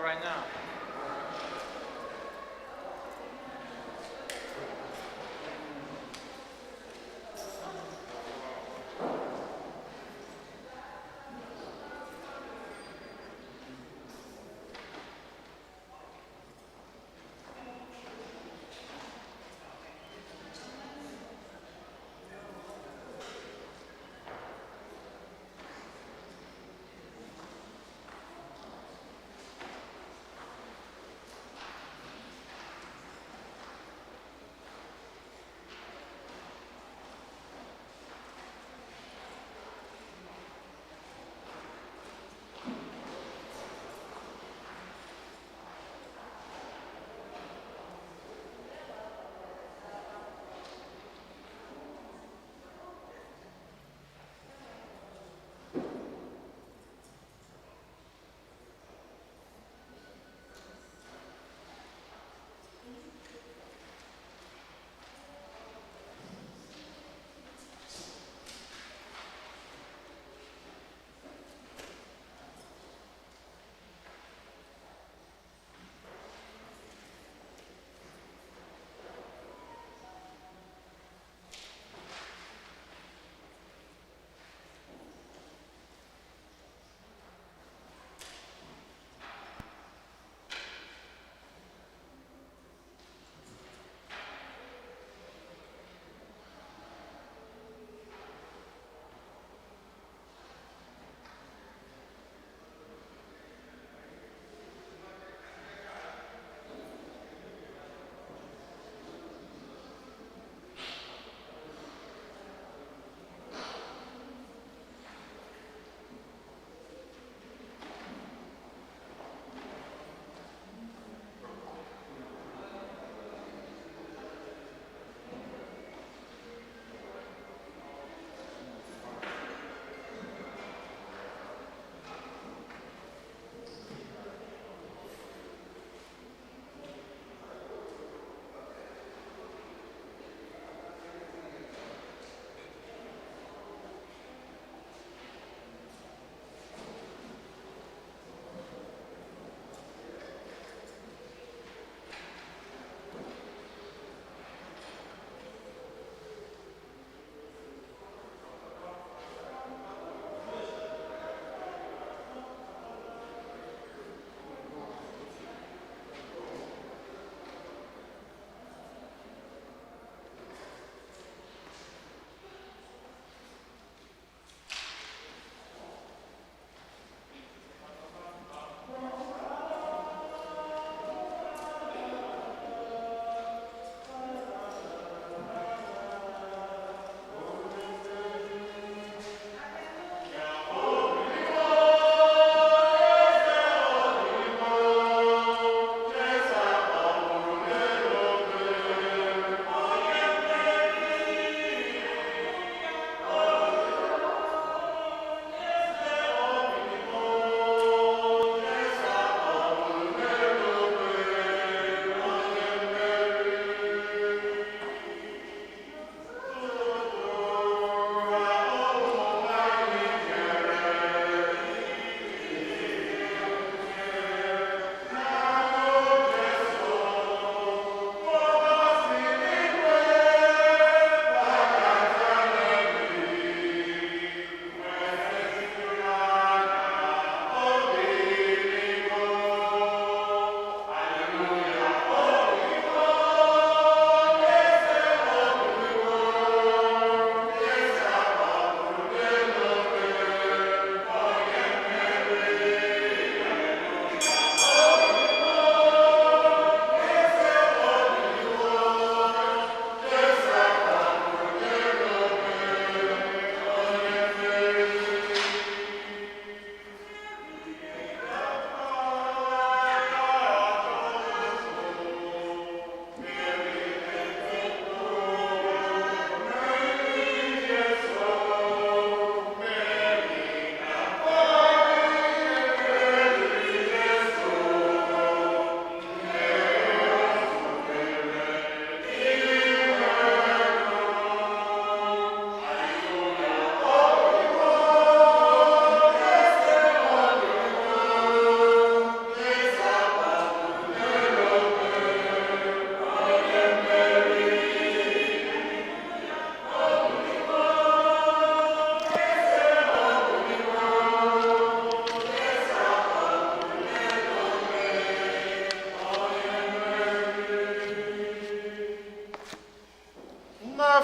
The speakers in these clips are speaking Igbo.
right now.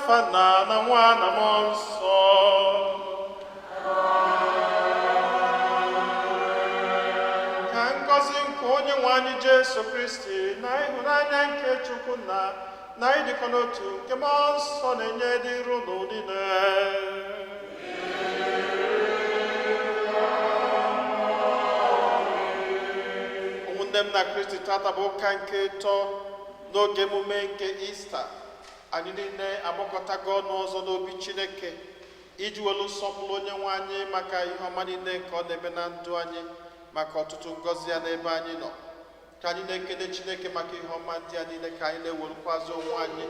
n'afa Nna na Nwa na Mmụọ Nsọ. Ka ngọzi nke Onyenwe anyị Jesu Kristi na ịhụnanya nke Chukwu na ịdịkọ n'otu nke Mmụọ Nsọ na-enye dịrị unu niile. Ụmụnne m na Kristi, tata bụ ụka nke ịtọ n'oge emume nke Ista. Anyị niile agbakọtago ọnụ ọzọ n'obi Chineke iji welu nsọpụrụ Onyenwe anyị maka ihe ọma niile nke ọ na-eme na ndụ anyị, maka ọtụtụ ngọzi ya n'ebe anyị nọ. Ka anyị na-ekele Chineke maka ihe ọma ndị a niile, ka anyị na-ewerukwazi onwe anyị,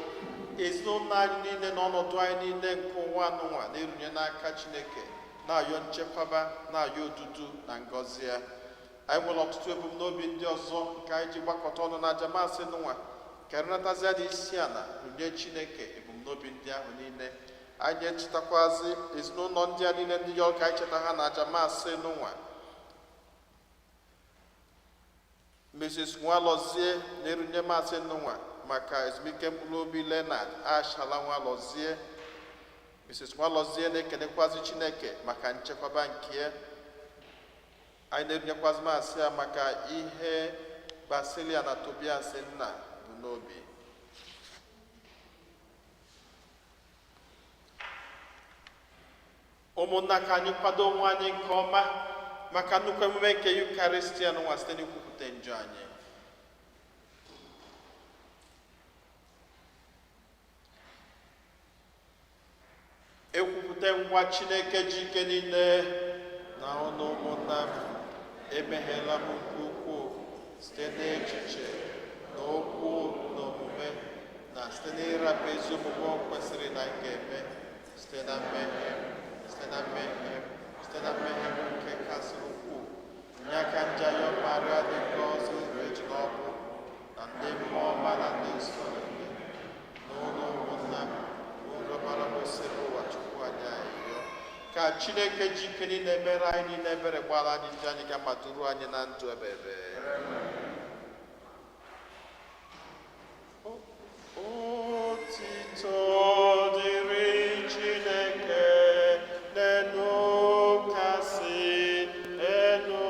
ezinụlọ anyị niile na ọnọdụ anyị niile nke ụwa anụnwa na-erunye n'aka Chineke, na-ayọ nchekwaba, na-ayọ odudu na ngọzi ya. Anyị nwere ọtụtụ ebumnobi ndị ọzọ nke anyị ji gbakọta ọnụ na ajamasị nụnwa, ka nratazia dị isi ala runye Chineke ebumnobi ndị ahụ niile. Anyị echetakwazị ezinụlọ ndị a niile ndị yọrọ ka anyị cheta ha na ajamasị nụnwa. Mrs. Nwalozie na-erunye masị nụnwa maka ezumike mkpụrụ obi Leonard Ashala Nwalozie. Mrs. Nwalozie na-ekelekwazi Chineke maka nchekwaba nke ya. Anyị na-erunyekwazị masị ya maka ihe Basilia na Tobias nna bụ n'obi. Ụmụnna, ka anyị kwado onwe anyị nke ọma maka nnukwu emume nke Eucharistia nwa site n'ikwupụta njọ anyị. Ekwupụta ngwa Chineke ji ike niile na ọnụ ụmụnna m, emeghela m nke ukwuu site n'echiche na okwu na omume, na site n'ịrapụ ezi omume o kwesịrị na ga-eme, site na mmehie nke kasị ukwuu. Nye aka njayọ Maria dị ngọzi eji n'ọkụ, na ndị mmụọ ọma na ndị nsọ niile, na ụlọ ụmụnna m, ụlọbara kwesịrị ụwa Chukwu anyị ayịyọ. Ka Chineke ji ike niile mere anyị niile ebere, gbara anyị ndị anyị ga-amaduru anyị na ndụ ebere. Otito dịrị Chineke n'enu kasị enu.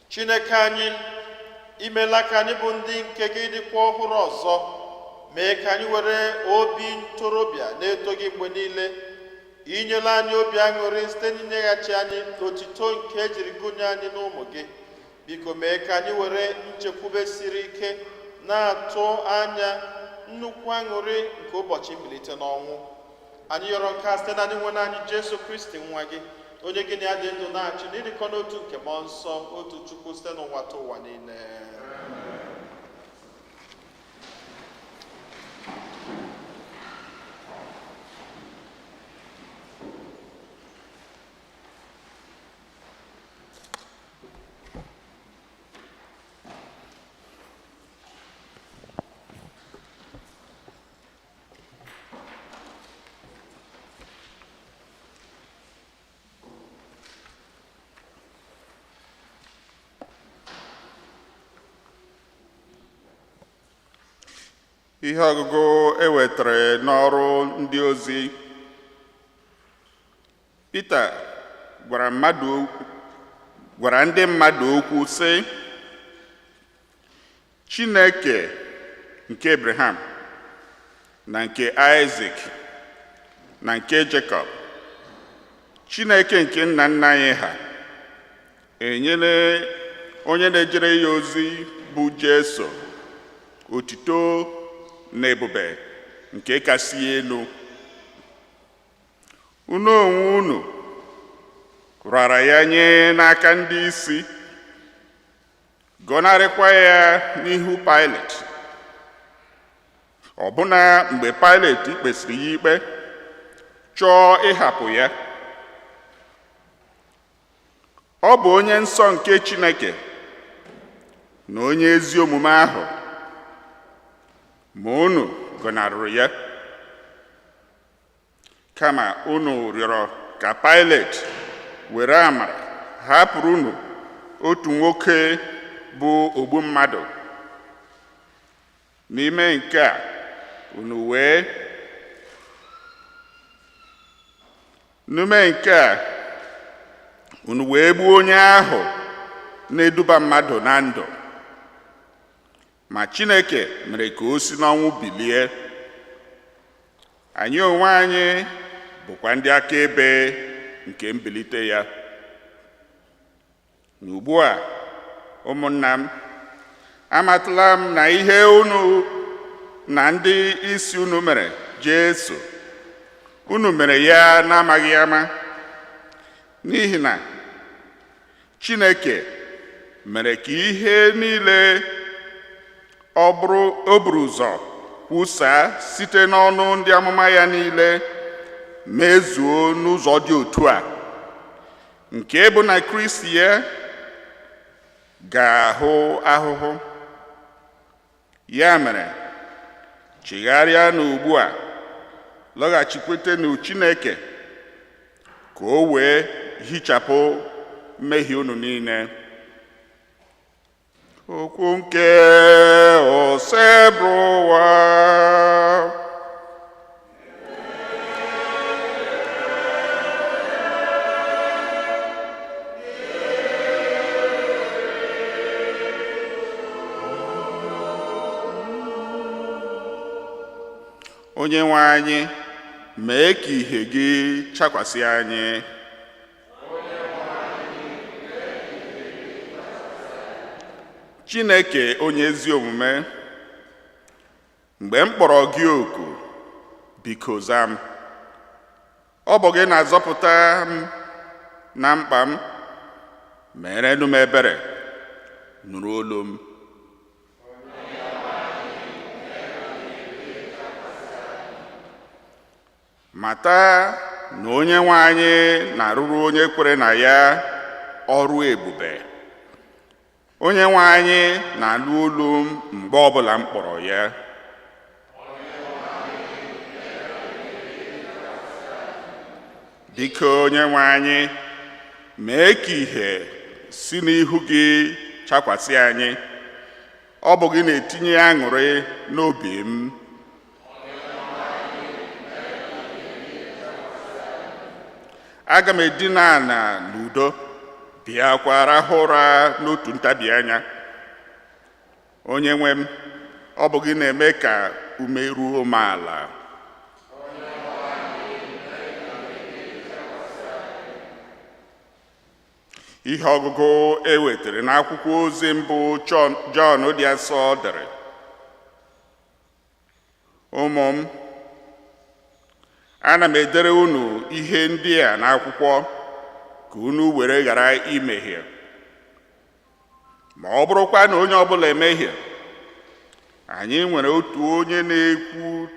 Chineke anyị, imela ka anyị bụ ndị nke gị dịkwa ọhụrụ ọzọ, mee ka anyị were obi ntorobịa na-eto gị mgbe niile. Inyela anyị obi aṅụrị site n'inyeghachi anyị otito nke ejiri gụnye anyị n'ụmụ gị. Biko mee ka anyị were nchekwube siri ike na-atụ anya nnukwu aṅụrị nke ụbọchị mbilite n'ọnwụ, anyị yọrọ nke a site na ndị nwe anyị Jesu Kristi nwa gị, onye gị na ya dị ndụ na-achị n'ịdịkọ n'otu nke mmụọ nsọ, otu Chukwu site n'ụwa ta ụwa niile. Ihe ọgụgụ ewetara n'ọrụ ndị ozi. Pita gwara ndị mmadụ okwu sị, Chineke nke Abraham na nke Isaac na nke Jacob, Chineke nke nna nna anyị ha, enyere onye na-ejere ya ozi bụ Jesu otuto na ebube nke kasị elu. Unu onwe unu rara ya nye n'aka ndị isi, gọnarịkwa ya n'ihu Pilet, ọbụna mgbe Pilet kpesịrị ya ikpe, chọọ ịhapụ ya. Ọ bụ onye nsọ nke Chineke na onye ezi omume ahụ, ma unu gọnarịrị ya. Kama unu rịọrọ ka Pilet were amara hapụrụ unu otu nwoke bụ ogbu mmadụ. N'ime nke a unu wee gbuo onye ahụ na-eduba mmadụ na ndụ. Ma Chineke mere ka o si n'ọnwụ bilie. Anyị onwe anyị bụkwa ndị akaebe nke mbilite ya. Ugbu a, ụmụnna m, amatala m na ihe unu na ndị isi unu mere Jesu, unu mere ya n'amaghị ama. N'ihi na Chineke mere ka ihe niile o buru ụzọ kwusaa site n'ọnụ ndị amụma ya niile mezuo n'ụzọ dị otu a, nke bụ na Kristi ya ga-ahụ ahụhụ. Ya mere, chigharịa n'ugbu a, lọghachikwutenụ Chineke ka o wee hichapụ mmehie unu niile. Okwu nke ose bụ ụwa. Onyenwe anyị, mee ka ihe gị chakwasị anyị. Chineke onye ezi omume, mgbe m kpọrọ gị oku, biko zaa m. Ọ bụ gị na-azọpụta m na mkpa m. Merenụ m ebere, nụrụ olu m. Mata na Onyenwe anyị na-arụrụ onye kwere na ya ọrụ ebube. Onyenwe anyị na-anụ olu m mgbe ọbụla m kpọrọ ya. Biko Onyenwe anyị, mee ka ihe si n'ihu gị chakwasị anyị. Ọ bụ gị na-etinye aṅụrị n'obi m. Aga m edina ala n'udo, bịakwa rahụ ụra n'otu ntabi anya. Onyenwe m, ọ bụ gị na-eme ka ume ruo m ala. Ihe ọgụgụ ewetara n'akwụkwọ ozi mbụ Jọn dị asọ dere. Ụmụ m, ana m edere unu ihe ndị a n'akwụkwọ ka unu were ghara imehie. Ma ọ bụrụkwa na onye ọbụla emehie, anyị nwere otu onye na-ekwu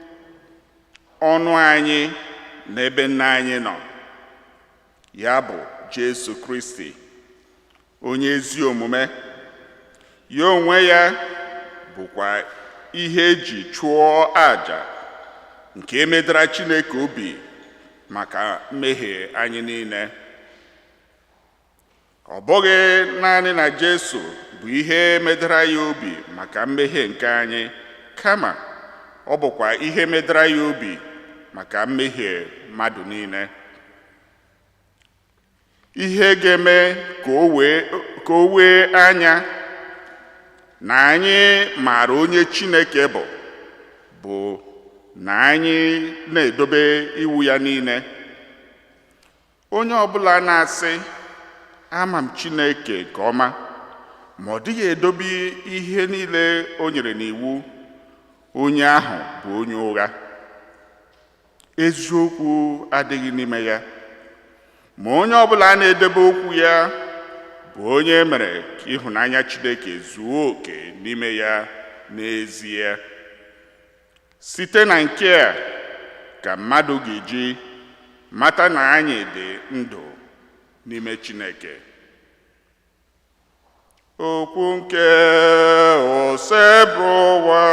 ọnụ anyị n'ebe Nna anyị nọ, ya bụ Jesu Kristi, onye ezi omume. Ya onwe ya bụkwa ihe eji chụọ àjà nke emedara Chineke obi maka mmehie anyị niile. Ọ bụghị naanị na Jesu bụ ihe medara ya obi maka mmehie nke anyị, kama ọ bụkwa ihe medara ya obi maka mmehie mmadụ niile. Ihe ga-eme ka o wee anya na anyị maara onye Chineke bụ na anyị na-edobe iwu ya niile. Onye ọbụla na-asị ama m Chineke nke ọma ma ọ dịghị edobe ihe niile o nyere n'iwu, onye ahụ bụ onye ụgha. Eziokwu adịghị n'ime ya. Ma onye ọbụla na-edebe okwu ya bụ onye mere ka ịhụnanya Chineke zuo oke n'ime ya n'ezie. Site na nke a ka mmadụ ga-eji mata na anyị dị ndụ n'ime Chineke. Okwu nke osebụwa.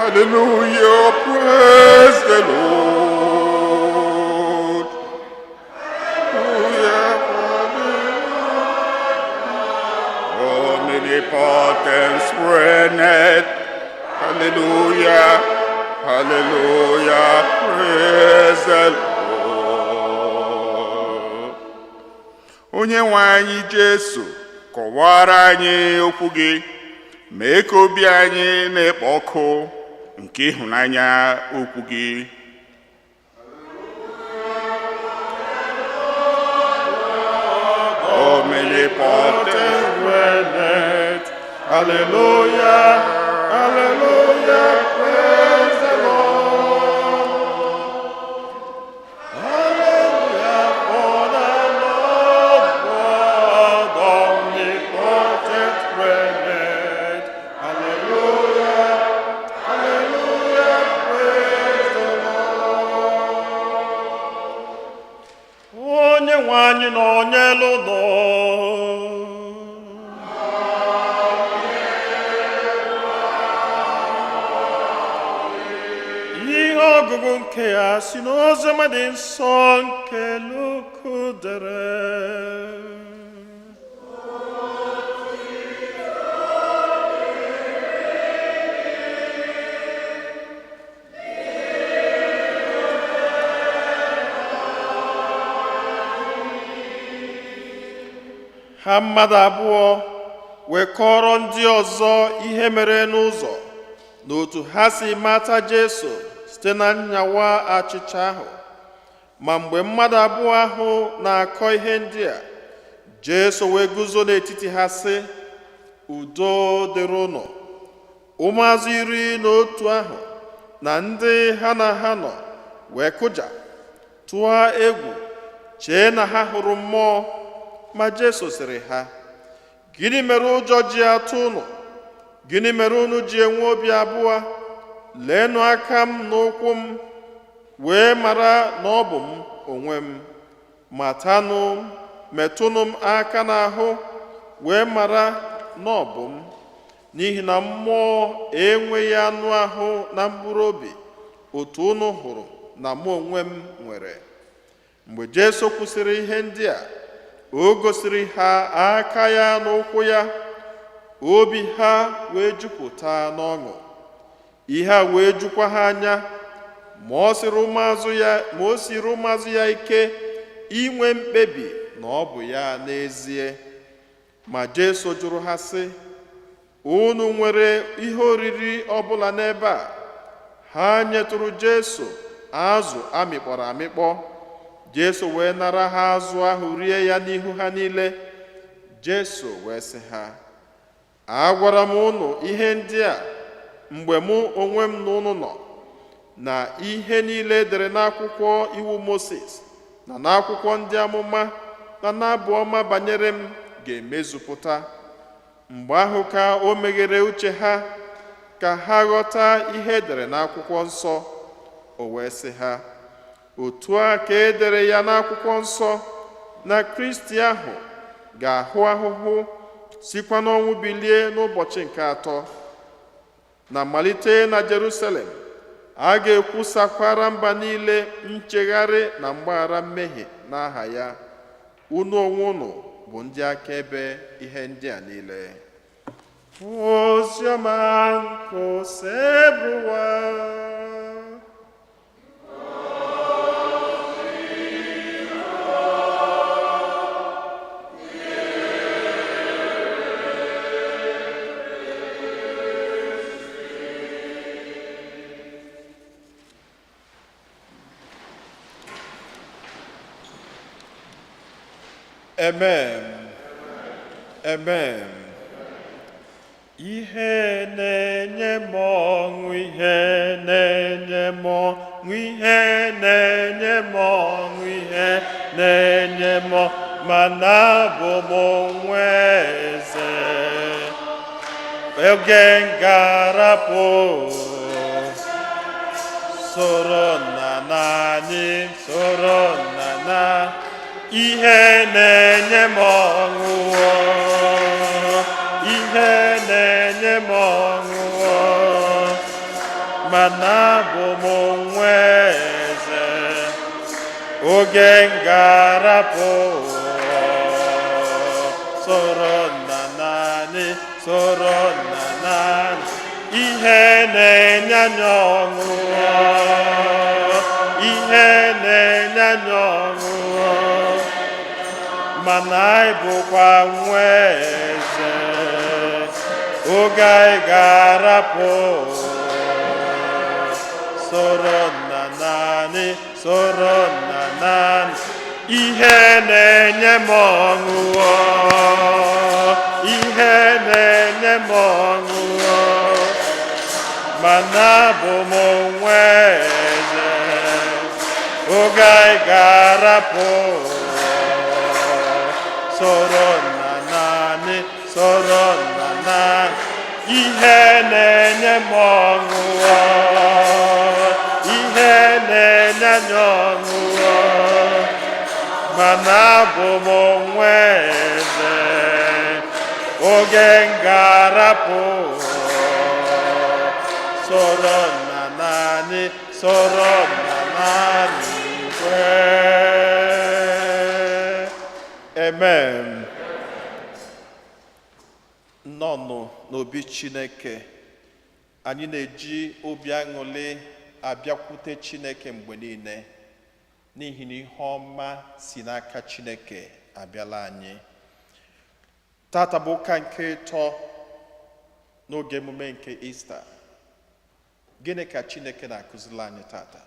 Hallelujah, praise the Lord. Hallelujah. Omnipotence reigneth. Hallelujah, hallelujah, praise the Lord. Onye nwe anyị Jesu, kọwara anyị okwu gị, mee ka obi anyị na-ekpo ọkụ nke ịhụnanya okwu gị. Omnipotent reigneth. Hallelujah, hallelujah, praise the Lord. Hallelujah for the Lord God, omnipotent reigneth. Hallelujah. Onye nwe anyị nọ n'elu ụlọ. Ihe ọgụgụ nke ya si n'oziọma dị nsọ nke Luku dere. Ha mmadụ abụọ wekọrọ ndị ọzọ ihe mere n'ụzọ na otu ha si mata Jesu site na nyawa achịcha ahụ. Ma mgbe mmadụ abụọ ahụ na-akọ ihe ndị a, Jesu wee guzo n'etiti ha sị, udo dịrị unu. Ụmụazụ 11 ahụ na ndị ha na ha nọ wee kụja, tụọ egwu, chee na ha hụrụ mmụọ. Ma Jesu sịrị ha, gịnị mere ụjọ ji atụ unu? Gịnị mere unu ji enwe obi abụọ? Leenụ aka m na ụkwụ m, wee mara na ọ bụ m onwe m. Matanụ, metụnụ m aka n'ahụ, wee mara na ọ bụ m. N'ihi na mmụọ enweghị anụ ahụ na mkpụrụ obi, otu unu hụrụ na mụ onwe m nwere. Mgbe Jesu kwusịrị ihe ndị a, o gosiri ha aka ya na ụkwụ ya. Obi ha wee jupụta n'ọṅụ. Ihe a wee jukwa ha anya. Ma o siri ụmụazụ ya ike inwe mkpebi na ọ bụ ya n'ezie. Ma Jesu jụrụ ha sị, unu nwere ihe oriri ọbụla n'ebe a? Ha nyetụrụ Jesu azụ amịkpọrọ amịkpọ. Jesu wee nara ha azụ ahụ rie ya n'ihu ha niile. Jesu wee sị ha, agwara m unu ihe ndị a mgbe mụ onwe m n'unu nọ, na ihe niile edere n'akwụkwọ iwu Mosis na n'akwụkwọ ndị amụma na n'abụ ọma banyere m ga-emezupụta. Mgbe ahụ ka o meghere uche ha ka ha ghọta ihe edere n'akwụkwọ nsọ. O wee sị ha, otu a ka e dere ya n'akwụkwọ nsọ, na Kristi ahụ ga-ahụ ahụhụ, sikwa n'ọnwụ bilie n'ụbọchị nke atọ. Na malite na Jerusalem, a ga-ekwusakwara mba niile nchegharị na mgbaghara mmehie n'aha ya. Unu onwe unu bụ ndị akaebe ihe ndị a niile. Oziọma nke osebrụwa. Amen. Amen. Ihe na-enye m ọṅụ, ihe na-enye m ọṅụ, ihe na-enye m ọṅụ, ihe na-enye m ọṅụ, mana abụ m onwe eze. Oge ngarapụ soro nna naanị, soro nna na ihe na-enye m ọṅụ, ihe na-enye m ọṅụ, mana abụ m onwe eze. Oge ngarapụ soro nna naanị, soro nna naanị, ihe na-enye anyị ọṅụ, ihe na-enye anyị ọṅụ, mana anyị bụkwa nwe eze. Oge anyị ga-arapụ soro nna naanị, soro nna naanị, ihe na-enye m ọṅụ, ihe na-enye m ọṅụ, mana abụ m onwe eze. Oge anyị ga-arapụ soro nna naanị, soro nna naanị, ihe na-enye m ọṅụ, ihe na-enye anyị ọṅụ, mana abụ m onwe eze. Oge ngarapụ soro nna naanị, soro nna naanị kwe. Amen. Nnọnụ n'obi Chineke, anyị na-eji obi aṅụrị abịakwute Chineke mgbe niile, n'ihi na ihe ọma si n'aka Chineke abịala anyị. Tata bụ ụka nke ịtọ n'oge emume nke Ista. Gịnị ka Chineke na-akụziri anyị tata?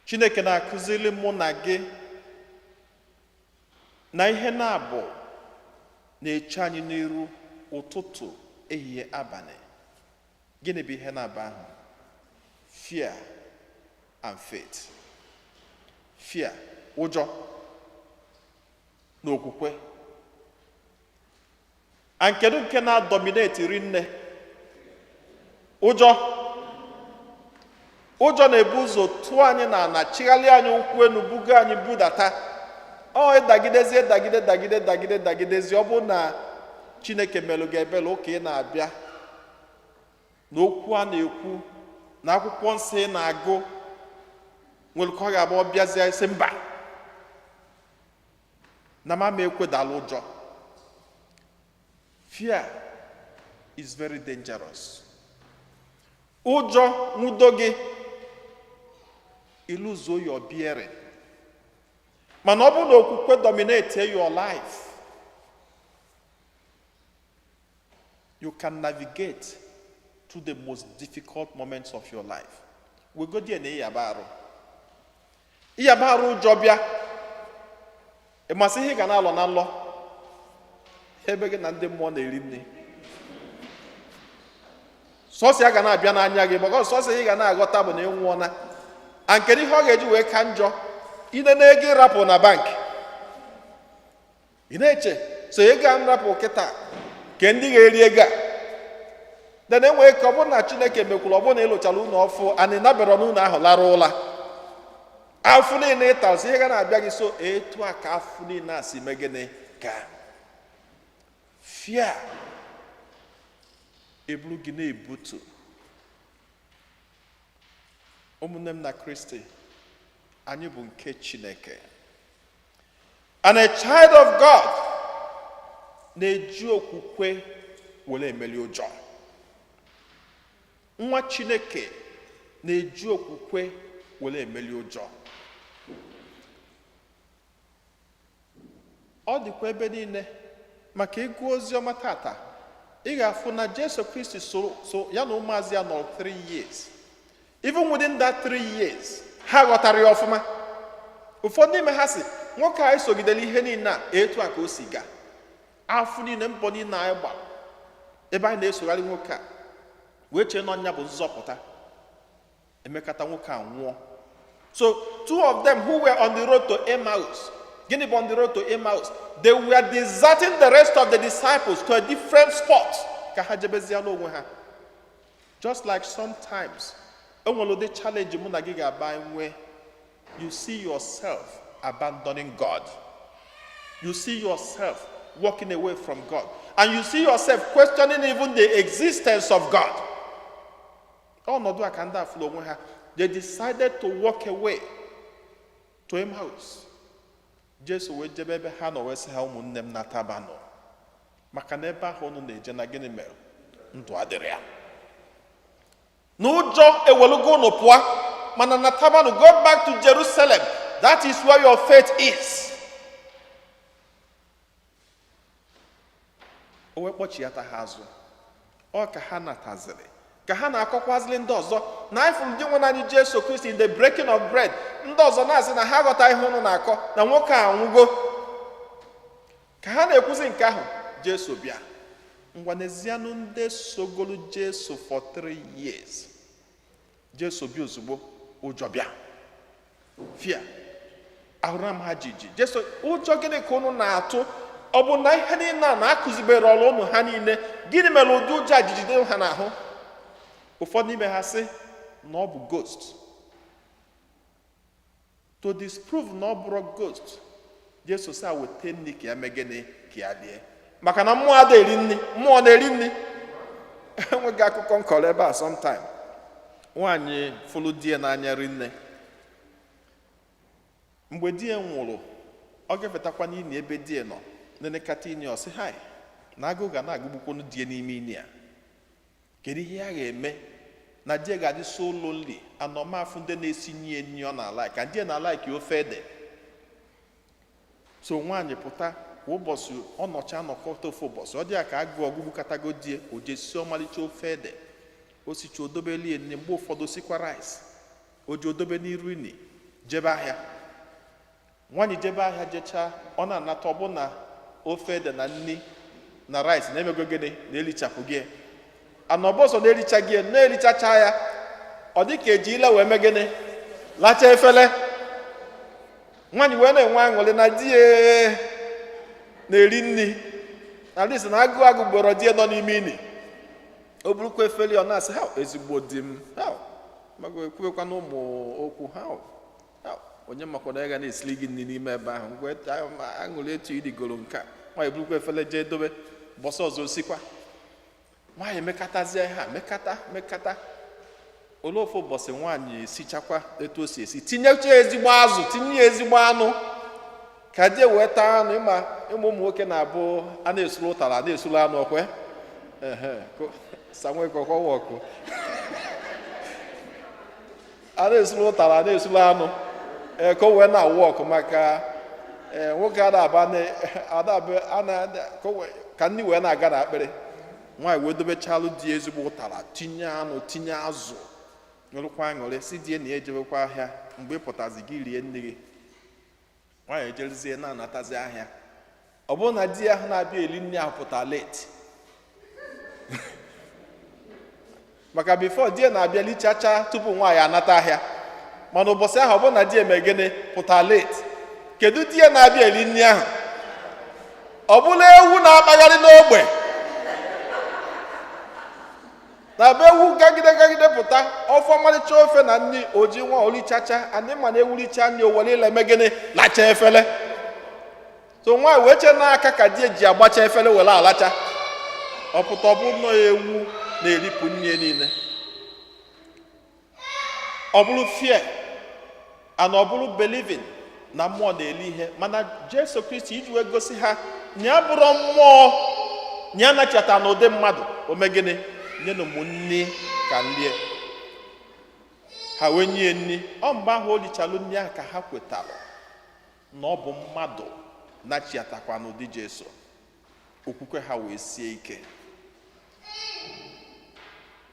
Chineke na-akụziri mụ na gị na ihe na-abụ na-eche anyị n'iru ụtụtụ, ehihie, abalị. Gịnị bụ ihe na-abụ ahụ? Fear and faith. Fear, ụjọ, na okwukwe. And kedu nke na-dominate rinne? Ụjọ. Ụjọ na-ebu ụzọ tụọ anyị n'ala, chigharị anyị ụkwụ enu, buga anyị budata. Ọ dagidezi, dagidezi. Ọ bụ na Chineke melụ gị ebele ụka ị na-abịa, na okwu a na-ekwu, na akwụkwọ nsọ ị na-agụ, nwere ka ọ ga-abụ ọbịazie isi mba na mama ekwedala ụjọ. Fear is very dangerous. Ụjọ nwudo gị, iluzo your bearing. Mana ọ bụ na okwukwe dominate your life, you can navigate through the most difficult moments of your life. We go there na iyabaru. Iyabaru jobia. E masi ihe ga na alo na nlo. Ebe gị na ndị mmụọ na-eri nne. Sọsị ya ga na-abịa n'anya gị, maka sọsị ị ga na-aghọta bụ na ịnwụọna. Nke ihe ọ ga-eji wee ka njọ, ine na ego ịrapụ na bank. Ị na-eche, so ego a nrapụ kịta, ke ndị ga-eri ego a. Then enwee ka ọ bụrụ na Chineke mekwuru, ọ bụrụ na ịlụchara ụlọ ọfụ, anyị nabere n'ụlọ ahụ lara ụla. Afụ niile ịtara, so ihe ga na-abịa gị so etu a ka afụ niile a si megene ka. Fear eburu gị na-ebutu. Ụmụnne m na Kristi, anyị bụ nke Chineke. And a child of God na-eji okwukwe were emeli ụjọ. Nwa Chineke na-eji okwukwe were emeli ụjọ. Ọ dịkwa ebe niile maka ịgụ ozi ọma tata, ị ga-afụ na Jesu Kristi so ya na ụmụazị ya nọ 3 years. Even within that 3 years, ha ghọtara ya ọfụma. Ụfọdụ n'ime ha si, nwoke anyị sogidere ihe niile a etu a ka o si gaa. Afụ niile mbọ niile anyị gbara ebe anyị na-esogharị nwoke a wee chee n'ọnya bụ nzọpụta. Emekata nwoke a nwụọ. So 2 of them who were on the road to Emmaus, gịnị bụ on the road to Emmaus? They were deserting the rest of the disciples to a different spot. Ka ha jebezie n'onwe ha. Just like sometimes, enwere ụdị challenge mụ na gị ga-aba nwe. You see yourself abandoning God. You see yourself walking away from God. And you see yourself questioning even the existence of God. Ọnọdụ a ka ndị afụlụ onwe ha. They decided to walk away to Emmaus. Jesu wee jebe ebe ha nọ wee sị ha, ụmụnne m na tabanụ. Maka na ebe ahụ unu na-eje na gịnị mere? Ndụ adịrị ya. N'ụjọ ewelugo unu pụọ, mana na tabanụ, go back to Jerusalem. That is where your faith is. O wee kpọchiata ha azụ. Ọ ka ha nataziri. Ka ha na-akọkwazili ndị ọzọ na ifuru ndị nwe anyị Jesu Kristi in the breaking of bread. Ndị ọzọ na-asị na ha ghọta ihe unu na-akọ na nwoke a nwụgo. Ka ha na-ekwuzi nke ahụ, Jesu bịa. Ngwa n'ezianụ ndị sogolu Jesu for 3 years. Jesu bịa ozugbo, ụjọ bịa. Fear. Ahụrụ m ha jiji. Jesu, ụjọ gịnị ka unu na-atụ? Ọ bụ na ihe niile a na-akụzibere ọrụ unu ha niile, gịnị mere ụdị ụjọ a jijide ha n'ahụ? Ụfọdụ n'ime ha sị na ọ bụ ghost. To disprove na ọ bụrụ ghost, Jesu sị weta nri ka ya megene ka ya lie. Maka na mmụọ ada eri nri, mmụọ na-eri nri. Enweghị akụkọ nkọrọ ebe a sometime. Nwaanyị fụlụ di ya n'anya rinne. Mgbe di ya nwụrụ, ọ ga-efetakwa n'ini ebe di ya nọ. Nenekata ini ọ sị, hai, na agụ ga na-agụgbukwunu di ya n'ime ini ya. Kedu ihe ya ga-eme na di ya ga-adị so lonely, anọmafụ ndị na-esi nye nri ọ na-alaik, ka di ya na-alaik ofe ede. So nwaanyị pụta kwa ụbọchị ọ nọcha anọkọta ofe ụbọchị, ọ dị ya ka agụ ọgụgụ katago die, o jesi ọmalịcha ofe ede. O sicha odobelie nri, mgbe ụfọdụ sikwa rice. O ji odobe n'iru ini, jebe ahịa. Nwaanyị jebe ahịa jechaa, ọ na-anata ọbụna ofe ede na nri na rice na-emego gịnị na-elichapụ gị. Anọbọsọ na-ericha gị, na-erichacha ya, ọ dị ka eji ile wee megịnị lacha efele. Nwaanyị wee na-enwe aṅụrị na di ya na-eri nri, na lisi na agụ gboro di ya nọ n'ime ini. O burukwa efeli, ọ na-asị, ha ezigbo di m, ha mago ekwuekwa na ụmụ okwu, ha onye makwa na ya ga na-esili gị nri n'ime ebe ahụ. Ngwe aṅụrị etu irigoro nke a, nwaanyị burukwa efele jee dobe, bọsọ ọzọ osikwa. Nwaanyị mekatazie ha, mekata. Olee ofu ụbọchị nwaanyị esichakwa etu o si esi, tinyecha ezigbo azụ, tinye ezigbo anụ, ka die wee taa anụ. Ịma ụmụ nwoke na-abụ a na-esuru ụtara, na-esuru anụ okwe. Sanwe kọkọ wọkụ. A na-esuru ụtara, na-esuru anụ. Ka o wee na-awụ ọkụ maka nwoke ka nni wee na-aga n'akpịrị. nwaanyị wee dobechalụ di ezigbo ụtara, tinye anụ, tinye azụ, nyụrụkwa aṅụrị, si die na ejebekwa ahịa, mgbe ị pụtazi gị rie nne gị. Nwaanyị ejerizie na-anatazi ahịa. Ọ bụrụ na di ahụ na-abịa eli nne ahụ pụta late maka bifo di na-abịa lichacha tupu nwaanyị anata ahịa, mana ụbọchị ahụ ọ bụrụ na di emegene pụta late, kedu di na-abịa eli nne ahụ? Ọ bụla ewu na-akpagharị n'ogbe, na be ewu gagide pụta, ofe ọmalịcha ofe na nri oji nwa olichacha, anyị ma na ewulicha nri owere ile megene lacha efele. So nwaanyị wee chee n'aka ka di ji agbacha efele were alacha, ọpụta ọ bụrụ na ewu na-eripụ nne niile. Ọ bụrụ fear and ọ bụrụ believing na mmụọ na-eli ihe, mana Jesu Kristi iji wee gosi ha na ya bụrụ mmụọ, na ya nachata n'ụdị mmadụ, omegene nye na ụmụnne ka nlie. Ha wee nye nni. Ọ mgbe ahụ o lichalụ nri ahụ ka ha kwetara na ọ bụ mmadụ nachiatakwa n'ụdị Jesu. Okwukwe ha wee sie ike.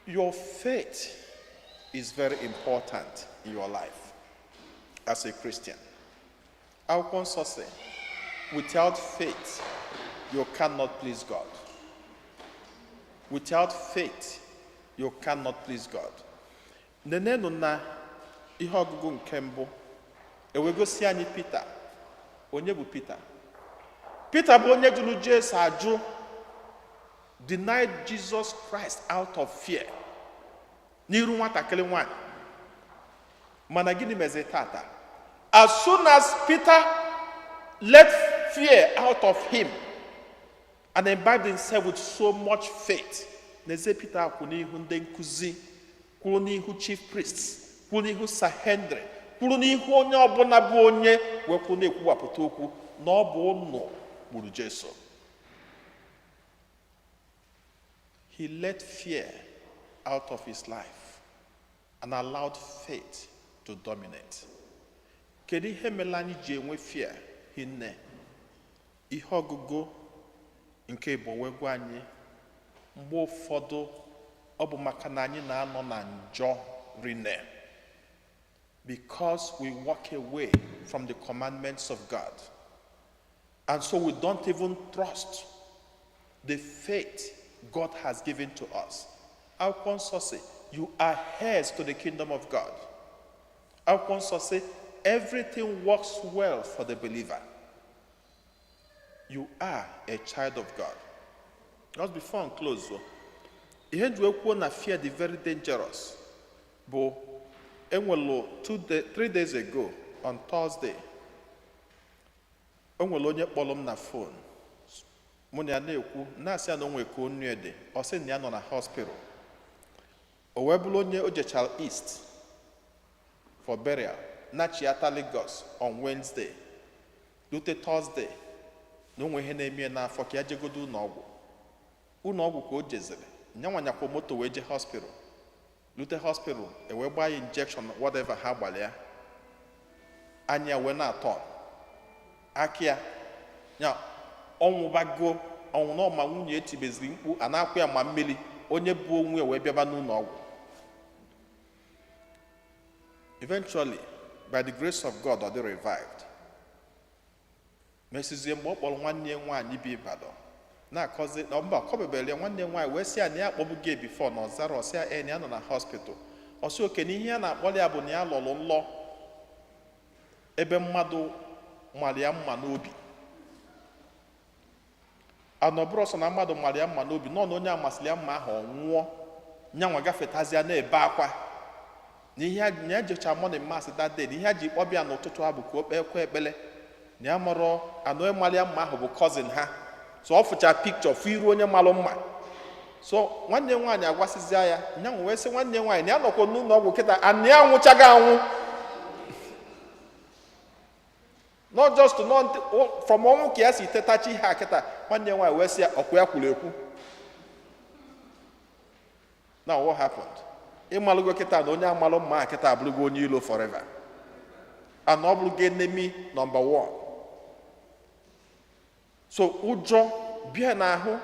Your faith is very important in your life as a Christian. Akwụkwọ nsọ sị, without faith, you cannot please God. Without faith, you cannot please God. Nenenu na ihe ọgụgụ nke mbụ, ewegosi anyị Peter. Onye bụ Peter? Peter bụ onye jụrụ Jesu ajụ, denied Jesus Christ out of fear. N'iru nwatakịrị nwanyị. Mana gịnị meze tata? As soon as Peter let fear out of him and imbibed himself with so much faith, n'eze Peter kwụ n'ihu ndị nkuzi, kwụrụ n'ihu chief priests, kwụrụ n'ihu Sanhedrin, kwụrụ n'ihu onye ọbụla bụ onye wekwu na-ekwuwapụta okwu na ọ bụ ụnụ gburu Jesu. He let fear out of his life and allowed faith to dominate. Kedu ihe mere anyị ji enwe fear hinne? Ihe ọgụgụ nke Igbo wee gwa anyị, mgbe ụfọdụ ọ bụ maka na anyị na-anọ na njọ rinne, because we walk away from the commandments of God, and so we don't even trust the faith God has given to us. Akwụkwọ nsọ sị, you are heirs to the kingdom of God. Akwụkwọ nsọ sị, everything works well for the believer. You are a child of God. Just before I close, ihe nji kwuo na fear dị very dangerous bụ, enwelo 3 days ago on Thursday, enwere onye kpọrọ m na phone, mụ na ya na-ekwu, na-asị ya na onwe ka onu ede, ọ sị na ya nọ na hospital. O wee bụrụ onye o jechara East for burial, nachiata Lagos on Wednesday, lute Thursday, na onwe ihe na-eme n'afọ ka ya jegodo ụlọọgwụ ka o jezere, nyanwanyakwa moto wee je hospital, lute hospital, wee gbaa ya injection whatever ha gbara ya, anya wee na-atọ aka ya ọnwụbago, ọnwụ na ọma nwunye etibeziri mkpu, a na-akwụ ya ma mmiri, onye bụ onwe wee bịaba n'ụlọọgwụ. Eventually, by the grace of God, ọ dị revived. Mesizie mgbe ọ kpọrọ nwanne nwaanyị bi Ibadan na-akọzi na mba kọbebele nwanne nwaanyị wee sị ya na ya akpọbugo before na ọzara, ọsị ya na ya nọ na hospital. Ọsị oke na ihe ya na-akpọrọ ya bụ na ya lọrọ nlọ ebe mmadụ mara ya mma n'obi. Anọbụrụ ọsọ na mmadụ mara ya mma n'obi, nọ na onye amasịrị ya mma ahụ ọnwụọ, nyanwa gafetazịa na-ebe akwa na ihe ya jecha morning mass that day, na ihe a ji kpọbịa n'ụtụtụ ha bụ ka o kpekwa ekpele na ya mụrụ anụ mara ya mma ahụ bụ cousin ha. So ọ fụcha picture fụ iru onye malụ mma. So nwanne nwaanyị agwasịzịa ya, nyanwa wee sị nwanne nwaanyị na ya nọkwa n'ụlọ ọgwụ kịta, ana ya anwụchaghị anwụ, not just to not from ọnwụ ka ya si tetachi ha kịta. Nwanne nwaanyị wee sị ya ọkwa ya kwuru ekwu. Now what happened? Ịmalụgo kịta na onye amalụ mma kịta abụrụgo onye ilo forever, and ọ bụrụgo enemy number 1. So ụjọ bịa n'ahụ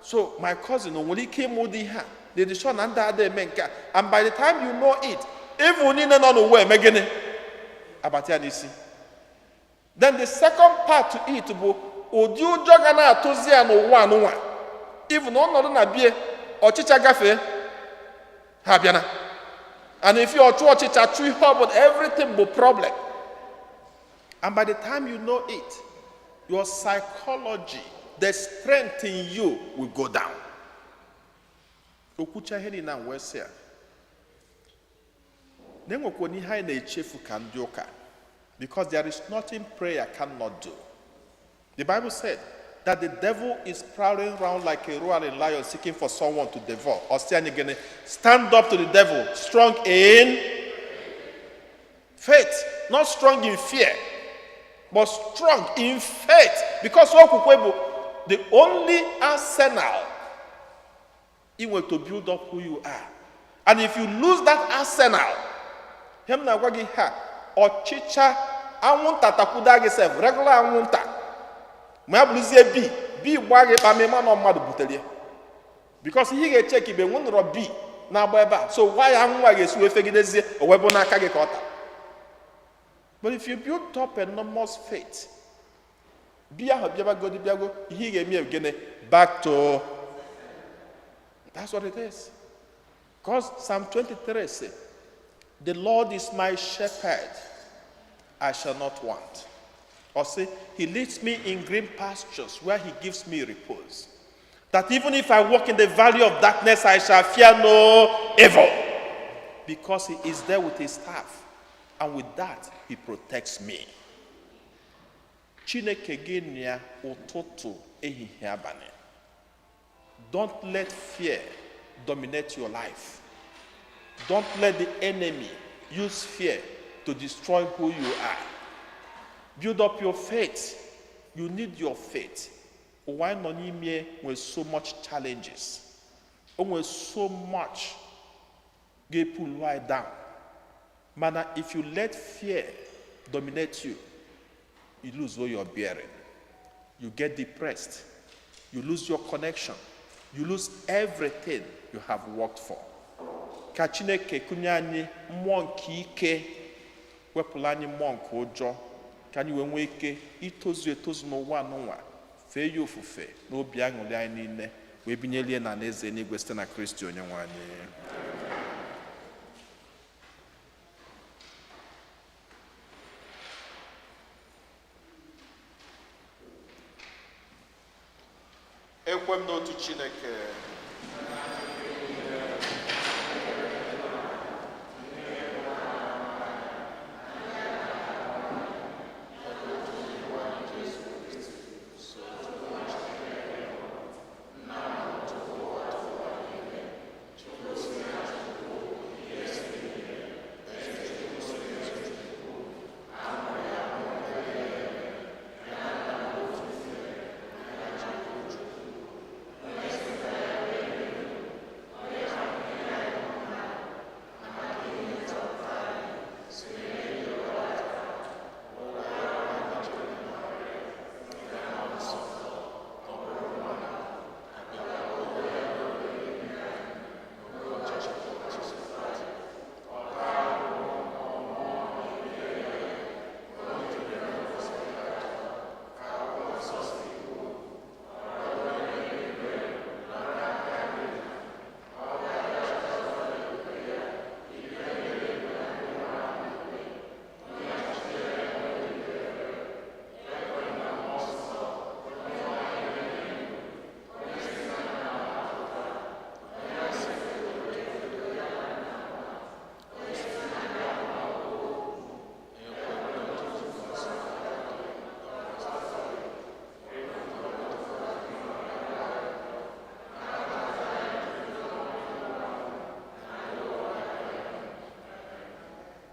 So my cousin only came with her. The decision and the menka. And by the time you know it, even in another way, Megane Abatianisi. Then the second part to it, Odu Jogana Tozia no one. Even on na bie or chicha gafe habiana. And if you are too chicha tree but everything will problem. And by the time you know it, your psychology, the strength in you will go down. Okucha heni na wesea. Nengo koni hai na echefu kandioka. Because there is nothing prayer cannot do. The Bible said that the devil is prowling around like a roaring lion seeking for someone to devour. Or stand up to the devil, strong in faith, not strong in fear, but strong in faith. Because the only arsenal is to build up who you are. And if you lose that arsenal, him na wagi ha or chicha awunta takudagi self regular awunta. My bluzie B wage pa me man on madu butelie. Because he get check ibe won ro B na boeba. So why anwa ge su efegidezi owebo na aka ge kota. But if you build up enormous faith, back to that's what it is. Because Psalm 23 says, the Lord is my shepherd, I shall not want. Or say, he leads me in green pastures where he gives me repose. That even if I walk in the valley of darkness, I shall fear no evil. Because he is there with his staff. And with that, he protects me. Chineke genya ụtụtụ ehihie abalị. Don't let fear dominate your life. Don't let the enemy use fear to destroy who you are. Build up your faith. You need your faith. Why nonimie with so much challenges? With so much get pull right down. Man, if you let fear dominate you, you lose all your bearing. You get depressed. You lose your connection. You lose everything you have worked for. Kachineke kunyani monki ike wepulani monko ojo kani wenwe ike itozu no wa fe yo fufe no obi aṅụrị anyị niile wee binyelie na n'eze n'igwe site na Kristi Onyenwe anyị. Ekwem n'otu Chineke.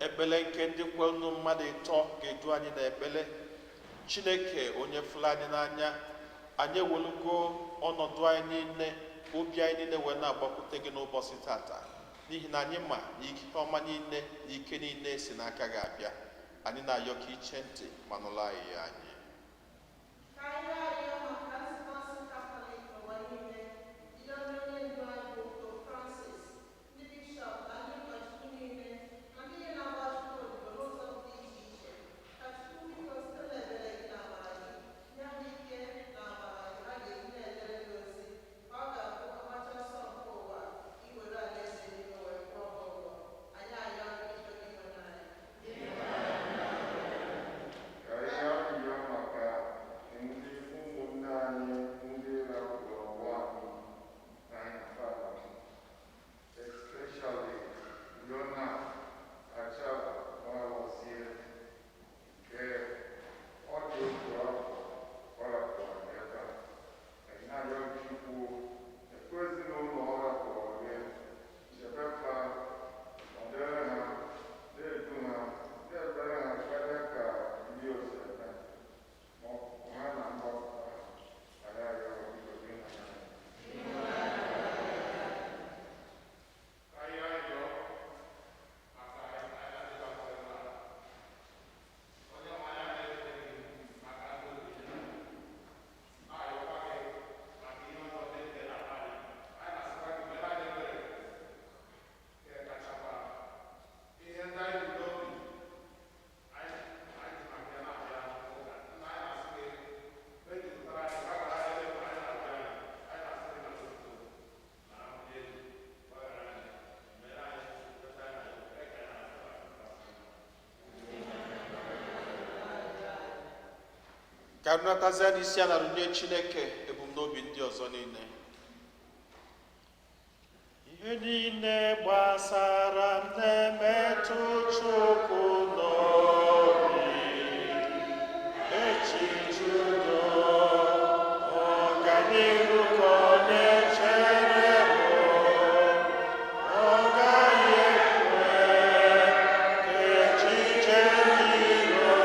Ebele nke ndị kwelu mmadụ ịtọ ga-edu anyị na ebele Chineke onye fụrụ anyị n'anya anyị ewelugo ọnọdụ anyị niile obi anyị niile wee na-agbakwute gị n'ụbọchị tata n'ihi na anyị ma na ike ọma niile na ike niile si n'aka gị abịa anyị na-ayọ ka iche ntị ma nụrụ anyị. ka nratazie n'isi ala runye Chineke ebumnobi ndị ọzọ niile. Ihe niile gbasara m na-emetụ Chukwu n'obi, echiche udo, ọganihu ka ọ na-echere m, ọ gaghị ekwe ka echiche ndị iro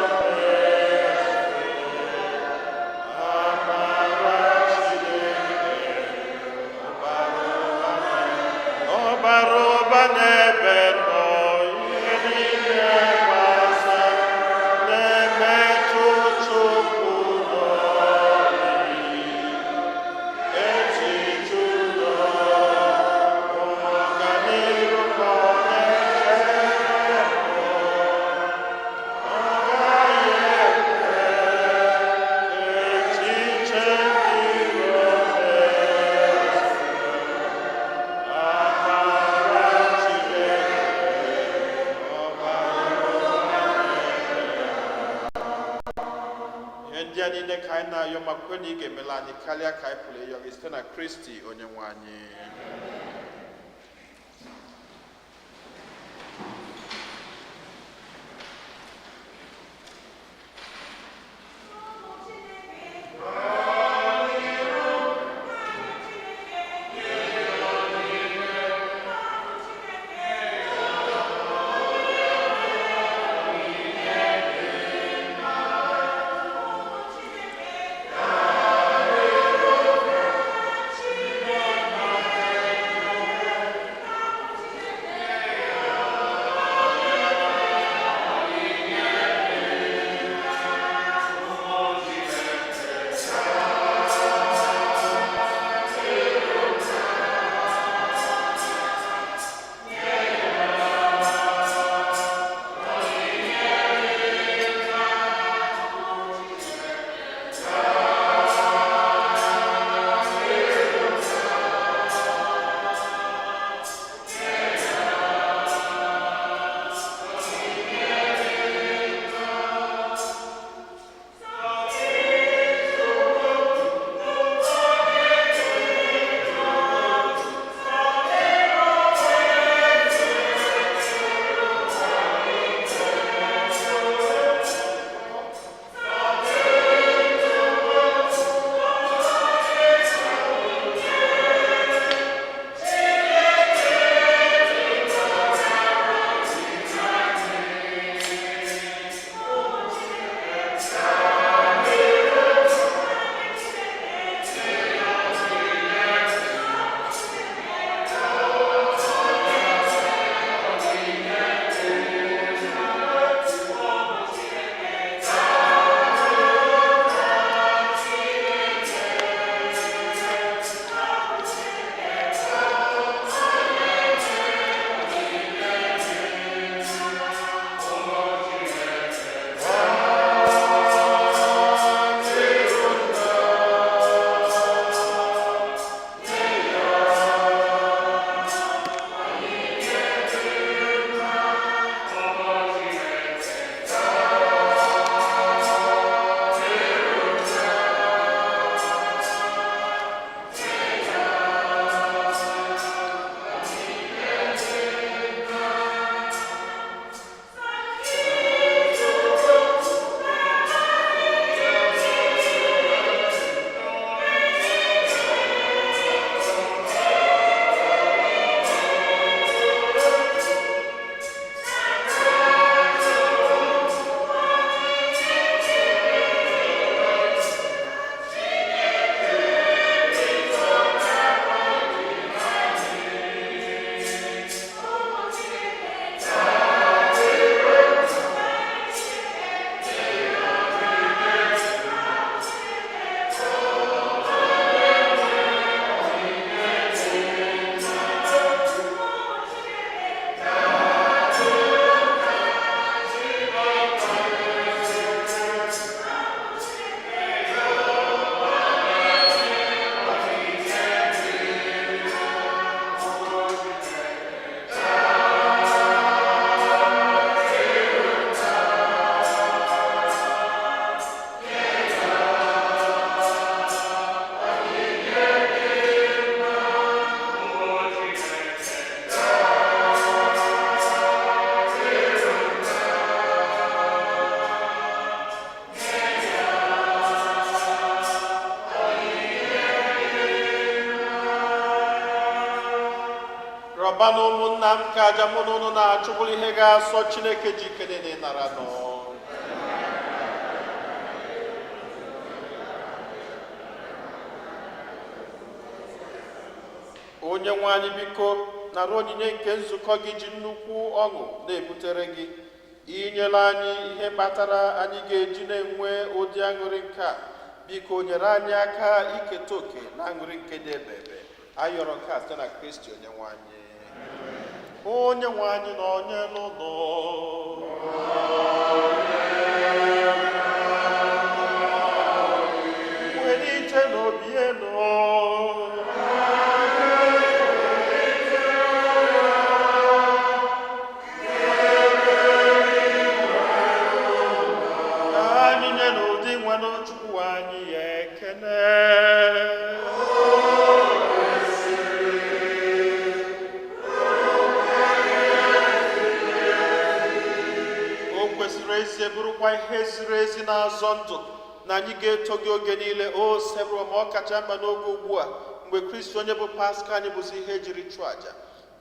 amara Chineke ọbara ụba n'ebe nọ. Ihe niile gbasara na-emetụ Chukwu n'obi, echiche udo, ọganihu ka ọ na-echere m, ọ gaghị ekwe ka echiche ndị iro amara Chineke ihe ndị a niile ka anyị na-ayọ ma kwe na ị ga-emela anyị karịa ka anyị pụrụ ịyọ gị site na Kristi onye nwe anyị. Yọba na ụmụnna m ka aja mụ na ụnụ na-achụbụrụ ihe ga-asọ Chineke ji ike niile nara nọ. Onye nwe anyị biko nara onyinye nke nzukọ gị ji nnukwu ọṅụ na-ebutere gị. Inyela anyị ihe kpatara anyị ga-eji na-enwe ụdị aṅụrị nke a. Biko nyere anyị aka iketa oke na aṅụrị nke dị ebebe. Ayọrọ nke a site na Kristi onye nwe anyị. Onye nwe anyị na onye n'ụlọ welite n'obi elu. Anyị nye n'ụdị nwanne Chukwu anyị ya ekene. Bụrụkwa ihe ziri ezi na-azọ ndụ na anyị ga-eto gị oge niile o sebụrụ ma ọ kacha mkpa n'oge ugbu a mgbe Kristi onye bụ Paska anyị bụzi ihe ejiri chụọ aja.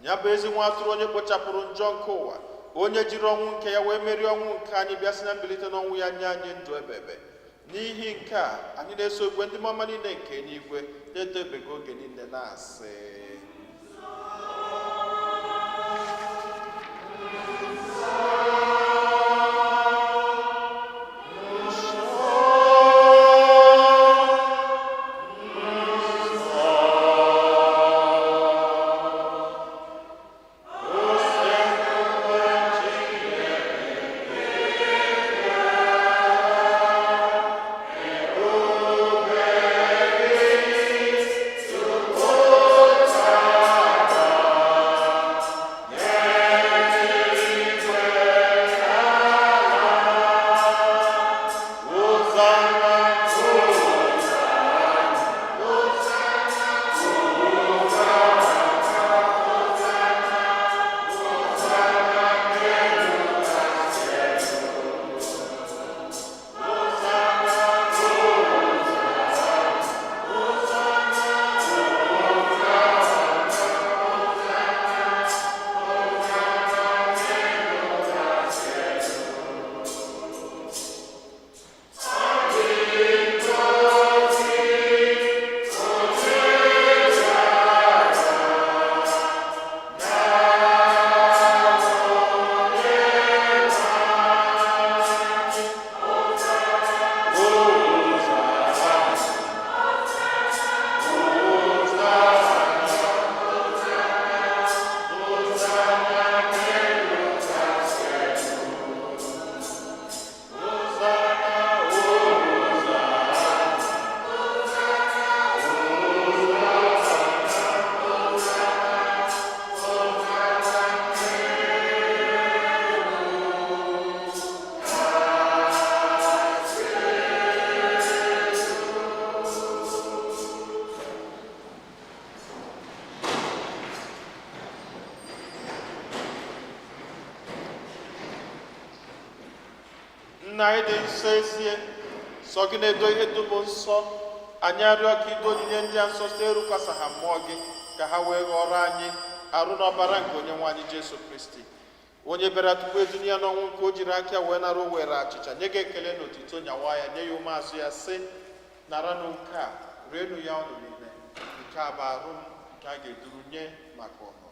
Ya bụ ezi nwa atụrụ onye kpochapụrụ njọ nke ụwa, onye jiri ọnwụ nke ya wee merie ọnwụ nke anyị bịa si na mbilite n'ọnwụ ya nye anyị ndụ ebebe. N'ihi nke a anyị na-eso igwe ndị mama niile nke eluigwe na-etobeghị oge niile na-asị Nna anyị dị nsọ ezie, sọ gị na-edo ihe dum nsọ. Anyị arịọ ka ido onyinye ndị a nsọ site erukwasa ha mmụọ gị ka ha wee ghọrọ anyị arụ n'ọbara nke onye nwe anyị Jesu Kristi, onye bịara tupu edu ya n'ọnwụ nke o jiri aka wee nara o were achịcha nye gị ekele na otito nyawa ya nye ya ụmụazụ ya sị, naranụ nke a rienụ ya ọnụ niile, nke a bụ arụ m nke a ga-eduru nye maka ọnụ.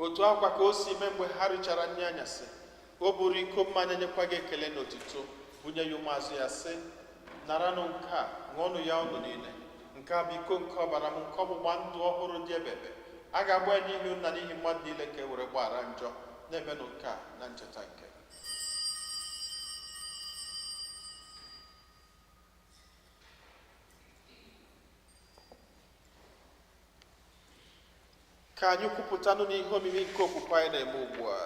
Otu akwa ka o si mee mgbe ha richara nri anyasị, o buru iko mmanya nyekwa gị ekele na otito bunye ya ụmụazụ ya sị, naranụ nke a ṅụọnụ ya ọnụ niile, nke a bụ iko nke ọbara m nke ọgbụgba ndụ ọhụrụ dị ebebe, a ga-agba ya n'ihi nna n'ihi mmadụ niile ka e were gbaghara njọ. Na-emenụ nke a na ncheta nke ka anyị kwupụtanụ n'ihe omimi nke okwukwe anyị na-eme ugbu a.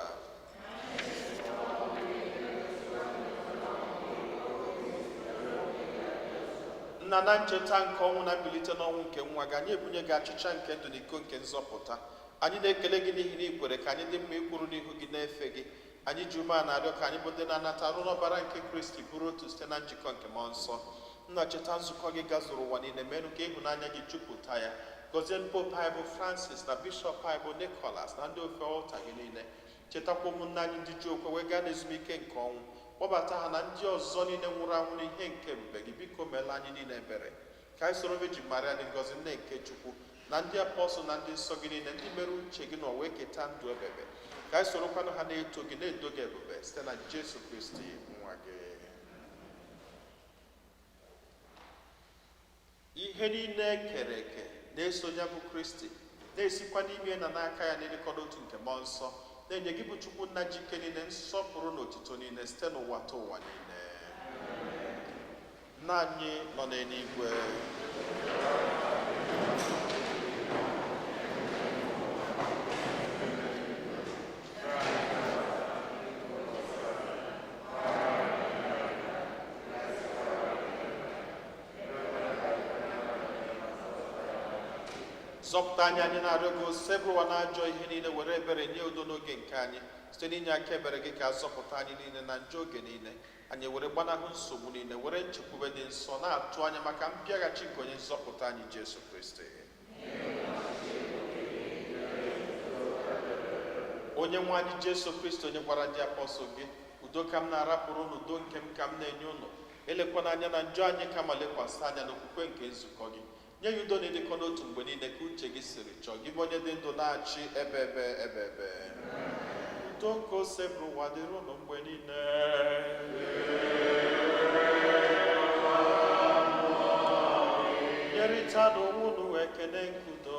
Nna, na ncheta nke ọnwụ na mbilite n'ọnwụ nke nwa gị, anyị ebunye gị achịcha nke ndụ na iko nke nzọpụta. Anyị na-ekele gị n'ihi na ị kwere ka anyị dị mma ikwuru n'ihu gị na-efe gị. anyị ji ume a na-arịọ ka anyị bụ ndị na-anata arụ n'ọbara nke Kristi bụrụ otu site na njikọ nke mmụọ nsọ. Nna, cheta nzukọ gị gazuru ụwa niile, merụ ka ịhụnanya gị jupụta ya. Gọzie pope anyị bụ Francis na bishọp anyị bụ Nicholas na ndị ofe ọlta gị niile. Chetakwa ụmụnne anyị ndị ji okwe wee gaa n'ezumike nke ọnwụ. Kpọbata ha na ndị ọzọ niile nwụrụ anwụ n'ihe nke ebube gị. Biko meela anyị niile ebere. Ka anyị soro Virgin Maria dị ngọzi nne nke Chukwu na ndị apọstụl na ndị nsọ gị niile ndị mere uche gị n'ụwa wee keta ndụ ebebe. Ka anyị sorokwanụ ha na-eto gị na-edo gị ebube site na Jesu Kristi nwa gị. Ihe niile kere eke na-eso ya bụ Kristi, na-esikwa n'ime na n'aka ya na-edekọta otu nke mmụọ nsọ, na-enye gị bụ Chukwu nna ji ike niile, nsọpụrụ na otito niile site n'ụwa ta ụwa niile. Nna anyị nọ n'eluigwe, zọpụta anyị na-arịọ gị osebụ ụwa na-ajọ ihe niile, were ebere nye udo n'oge nke anyị site n'inye aka ebere gị ka zọpụta anyị niile na njọ oge niile. Anyị were gbanahụ nsogbu niile, were nchekwube dị nsọ na-atụ anya maka mbịaghachi nke onye nzọpụta anyị Jesu Kristi. Onye nwe anyị Jesu Kristi, onye gwara ndị apọstọl gị, udo ka m na-arapụrụ unu, udo nke m ka m na-enye unu, elekwana anya na njọ anyị kama lekwasị anya n'okwukwe nke nzukọ gị. Nye ya udo na-edekọ n'otu mgbe niile ka uche gị siri chọọ, gị bụ onye dị ndụ na-achị ebe. Udo nke ose bụrụ ụwa dịrị unu mgbe niile. Nyerịta n'onwe unu ekele nke udo.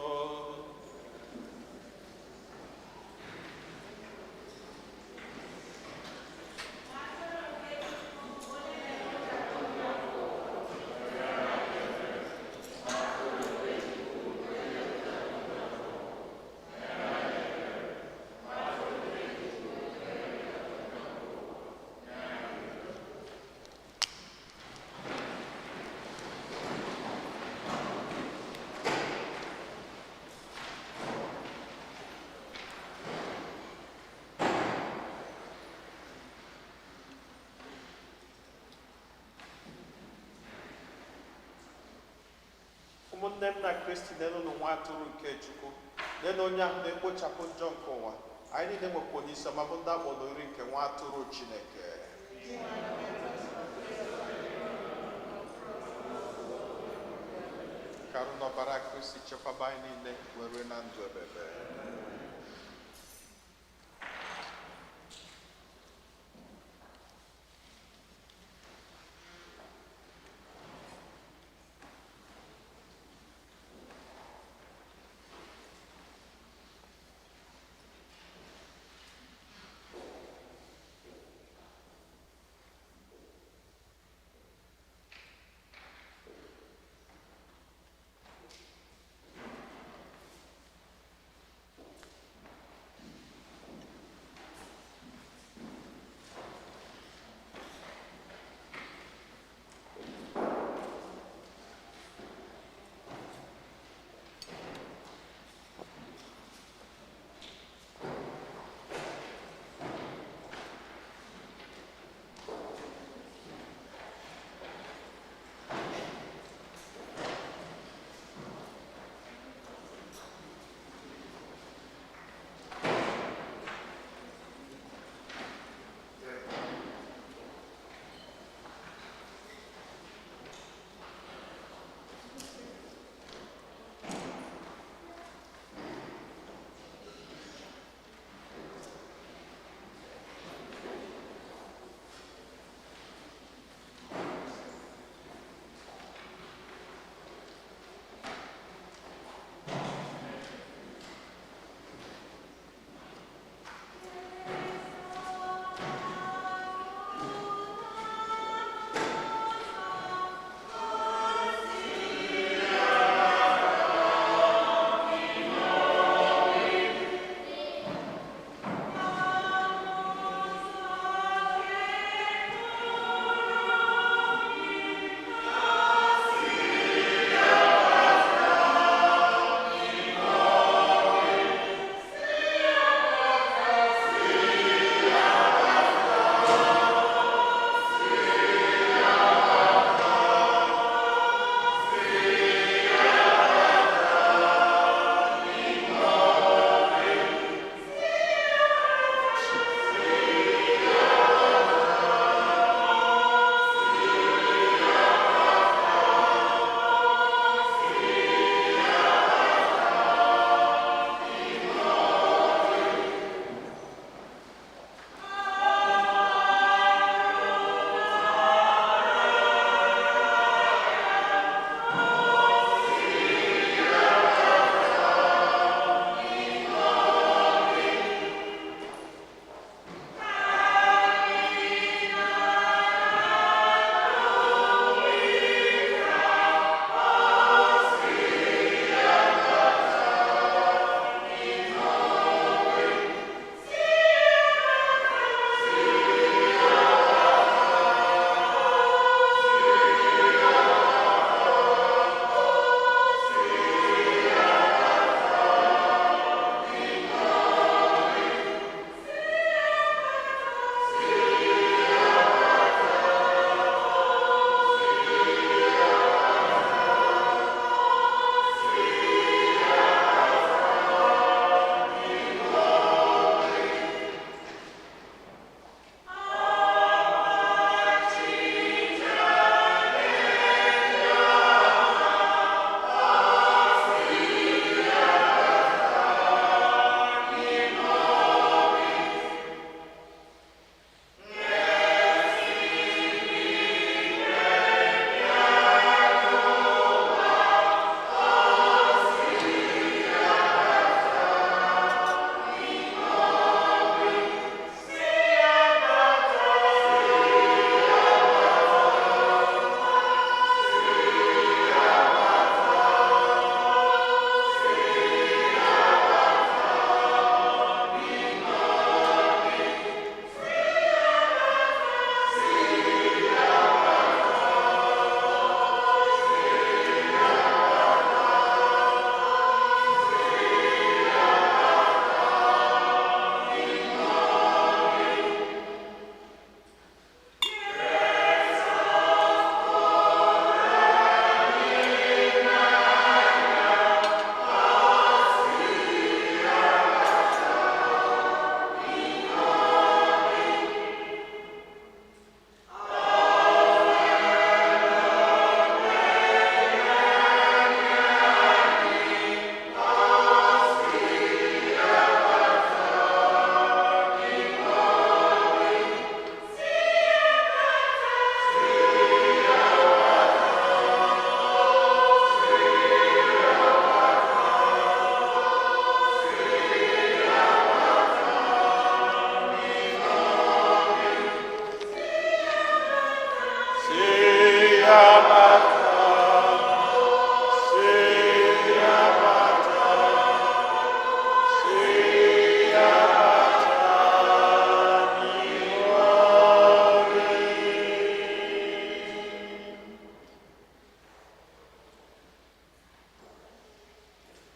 Ụmụnne m na Kristi, nenụnụ nwa atụrụ nke Chukwu, nenu onye ahụ na-ekpochapụ njọ nke ụwa. Anyị niile nwekwa onye isi ọma bụ ndị akpọrọ iri nke nwa atụrụ Chineke. Ka arụ n'ọbara Kristi chekwaba anyị niile were na ndụ ebebe.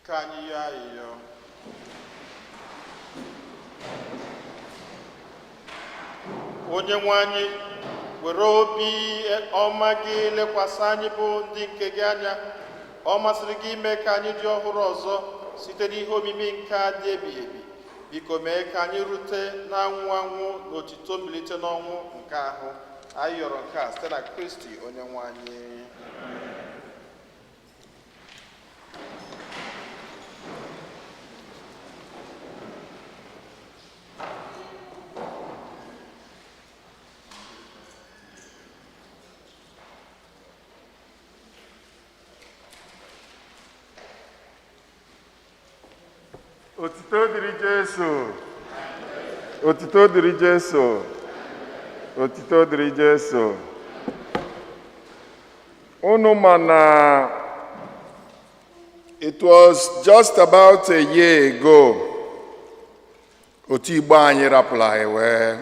Ka anyị yọọ ayịyọ. Onye nwe anyị, were obi ọma gị lekwasị anyị bụ ndị nke gị anya. Ọ masịrị gị ime ka anyị dị ọhụrụ ọzọ site n'ihe omimi nke a dị ebighị ebi. Biko mee ka anyị rute n'anwụ anwụ n'otito mbilite n'ọnwụ nke ahụ. Anyị yọrọ nke a site na Kristi onye nwe anyị. Otito dịrị Jesu. Otito dịrị Jesu. Otito dịrị Jesu. Unu ma na it was just about a year ago otu Igbo anyị rapụrụ anyị wee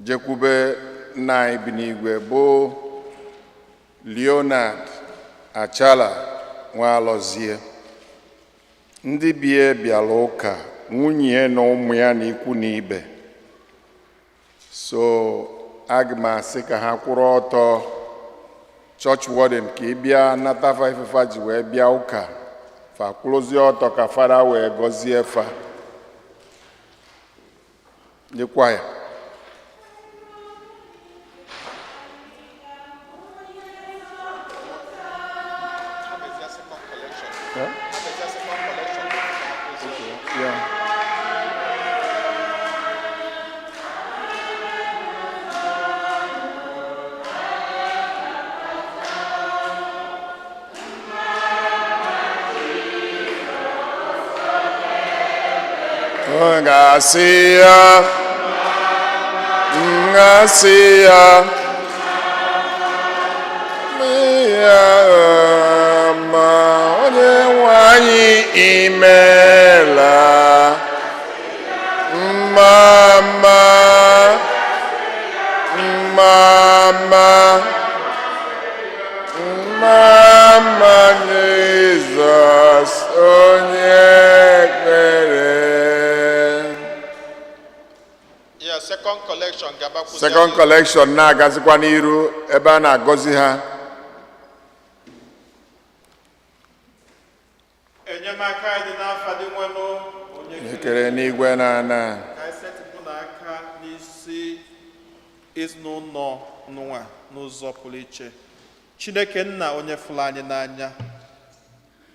jekwube nna anyị bi n'igwe bụ Leonard Achala Nwalọzie. Ndị bie bịara ụka, nwunye na ụmụ ya na ikwu na ibe. So aga m asị ka ha kwụrụ ọtọ church warden ka ị bịa nata fa ifefa ji wee bịa ụka fa kwụrụzie ọtọ ka fada wee gọzie fa. Dịkwa ya. Ngasia, ngasia, ma onye nwanyị imela, mama, Jesus, onye ekpere. Second collection na-agazikwa n'iru ebe a na-agọzi ha. Enyemaka dị n'afa dị nwenụ onye kere n'igwe na ana. Ka anyị setịpụ n'aka n'isi ezinụlọ nwa n'ụzọ pụrụ iche. Chineke nna onye fụrụ anyị n'anya,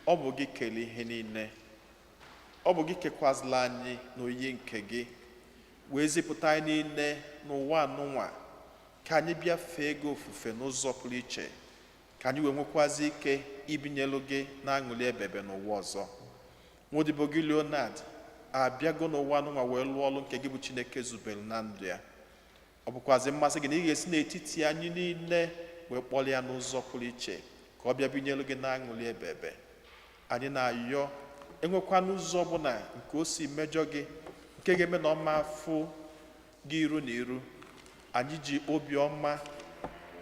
ọ bụ gị kele ihe niile. Ọ bụ gị kekwazila anyị n'oyi nke gị, wee zipụta anyị niile n'ụwa anụnwa ka anyị bịa fee gị ofufe n'ụzọ pụrụ iche, ka anyị wee nwekwazi ike ibinyelu gị na-aṅụli ebebe n'ụwa ọzọ. Nwodibo gị Leonard abịago n'ụwa anụnwa wee lụọ ọrụ nke gị bụ Chineke zubere na ndụ ya. Ọ bụkwazi mmasị gị na ị ga-esi n'etiti anyị niile wee kpọrọ ya n'ụzọ pụrụ iche ka ọ bịa binyelu gị na-aṅụli ebebe. Anyị na-ayọ enwekwa n'ụzọ ọbụla nke o si mejọ gị nke ga-eme na ọma afụ gị iru na iru. Anyị ji obi ọma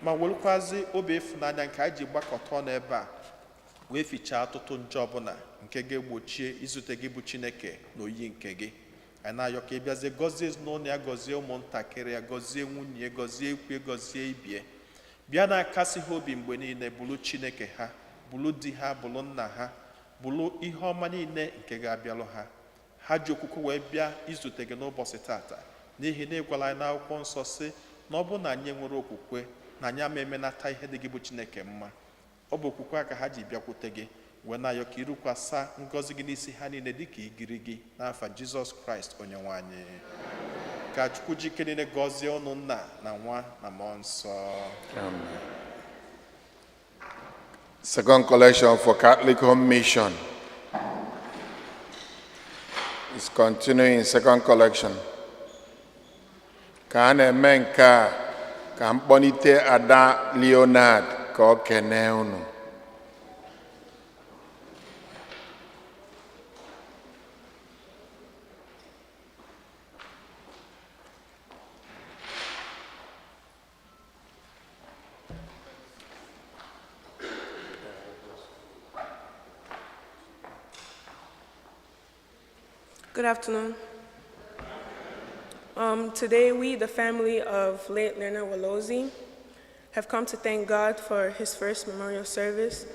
ma welukwazi obi ịfụnanya nke anyị ji gbakọta n'ebe a wee fichaa ọtụtụ njọ ọbụla nke ga-egbochie izute gị bụ Chineke na oyi nke gị. Anyị na-ayọ ka ị bịazie gọzie ezinụlọ ya, gọzie ụmụntakịrị ya, gọzie nwunye, gọzie ikwu, gọzie ibie. Bịa na-akasị ha obi mgbe niile, bụrụ Chineke ha, bụrụ di ha, bụrụ nna ha, bụrụ ihe ọma niile nke ga-abịalụ ha. Ha ji okwukwe wee bịa izute gị n'ụbọchị tata, n'ihi na ịgwala anyị n'akwụkwọ nsọ sị na ọ bụ na anyị nwere okwukwe na anyị ama emenata ihe dị gị bụ Chineke mma. Ọ bụ okwukwe a ka ha ji bịakwute gị, wee na-ayọ ka irukwasa ngọzi gị n'isi ha niile dịka igiri gị n'afa Jizọs Kraịst onye nwe anyị. Ka Chukwu ji ike niile gọzie ụnụ Nna na Nwa na Mmụọ Nsọ. Amen. Second collection for Catholic Home Mission is continuing in second collection. Ka a na-eme nke a ka mkpọnite Ada Leonard ka ọ kene unu. Good afternoon. Today, we, the family of late Leonard Walozi, have come to thank God for his first memorial service.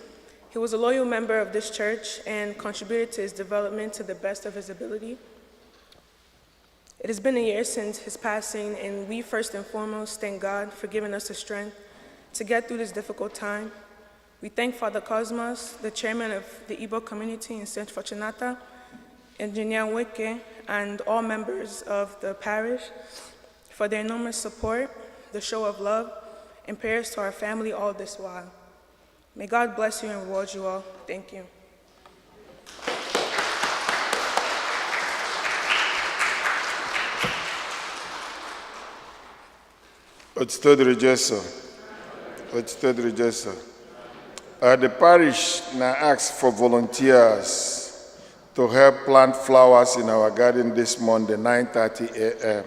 He was a loyal member of this church and contributed to its development to the best of his ability. It has been a year since his passing, and we first and foremost thank God for giving us the strength to get through this difficult time. We thank Father Cosmos, the chairman of the Igbo community in St. Fortunata, Engineer Weke, and all members of the parish for their enormous support, the show of love, and prayers to our family all this while. May God bless you and reward you all. Thank you. The parish now asks for volunteers to help plant flowers in our garden this Monday, 9:30 a.m.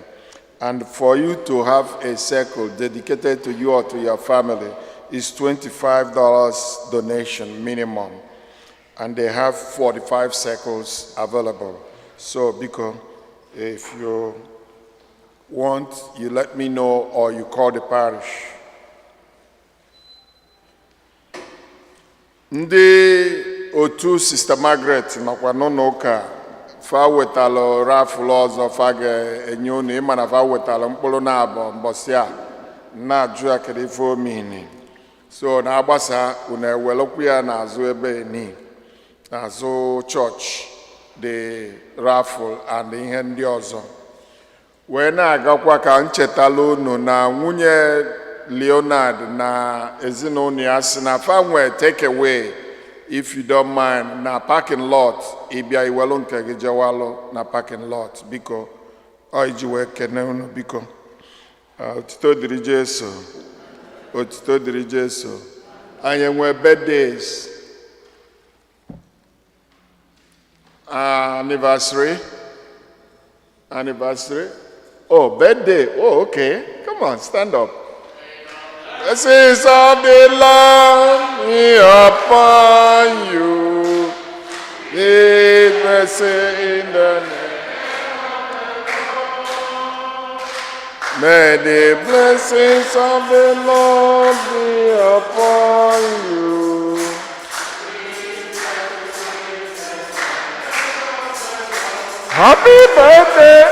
And for you to have a circle dedicated to you or to your family is $25 donation minimum. And they have 45 circles available. So, because if you want, you let me know or you call the parish. Ndị otu Sister Margaret nakwa n'ụka fa wetala rafụl ọzọ fa ga-enye unu ịma na fa wetala mkpụrụ na-abụ mbọsị a na-ajụ ya kedu ife omini so na-agbasa unu ewelekwu ya n'azụ ebe ni n'azụ chọọchị the raffle and ihe ndị ọzọ wee na-agakwa ka nchetala unu na nwunye Leonard na ezinụlọ ya si na fa nwee take away if you don't mind na parking lot ịbịa iwelu nke gị jewalụ na parking lot biko ọ iji wee kene unu biko otito dịrị Jesu anyị nwee birthdays anniversary oh birthday oh okay come on stand up. Blessings of the Lord be upon you. Be blessed in the name. May the blessings of the Lord be upon you. Happy birthday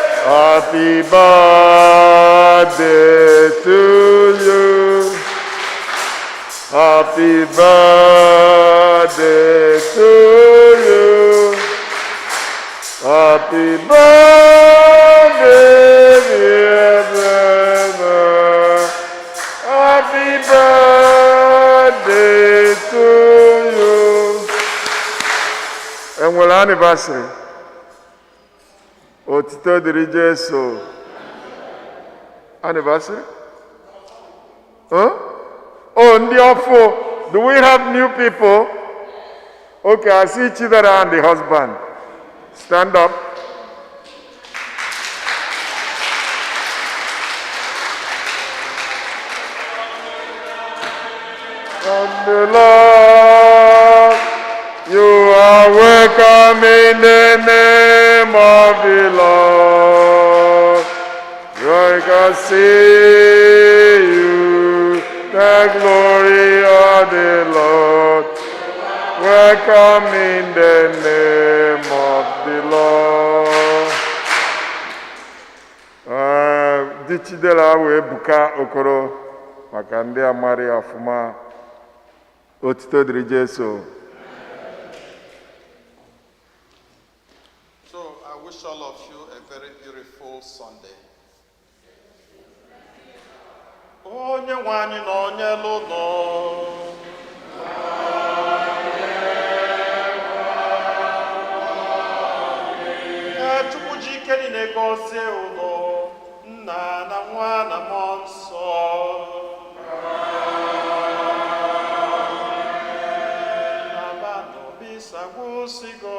to you. Happy birthday to you. Happy birthday, dear brother. Happy birthday to you. And well, anniversary. Otito dịrị Jesu. Anniversary? Huh? Oh, Ndiofo, do we have new people? Okay, I see Chidera and the husband. Stand up. And the Lord, you are welcome in the name of the Lord. I can see you, the glory of the Lord. Welcome in the name of the Lord. Dichidela we buka okoro makande amari afuma otito dịrị Jesu. So I wish all of you a very beautiful Sunday. Onye nwe anyị na onye lụnọ. Chukwu ji ike niile gọzie ụlọ Nna na Nwa na Mmụọ Nsọ. Naba n'obi sagbusigo.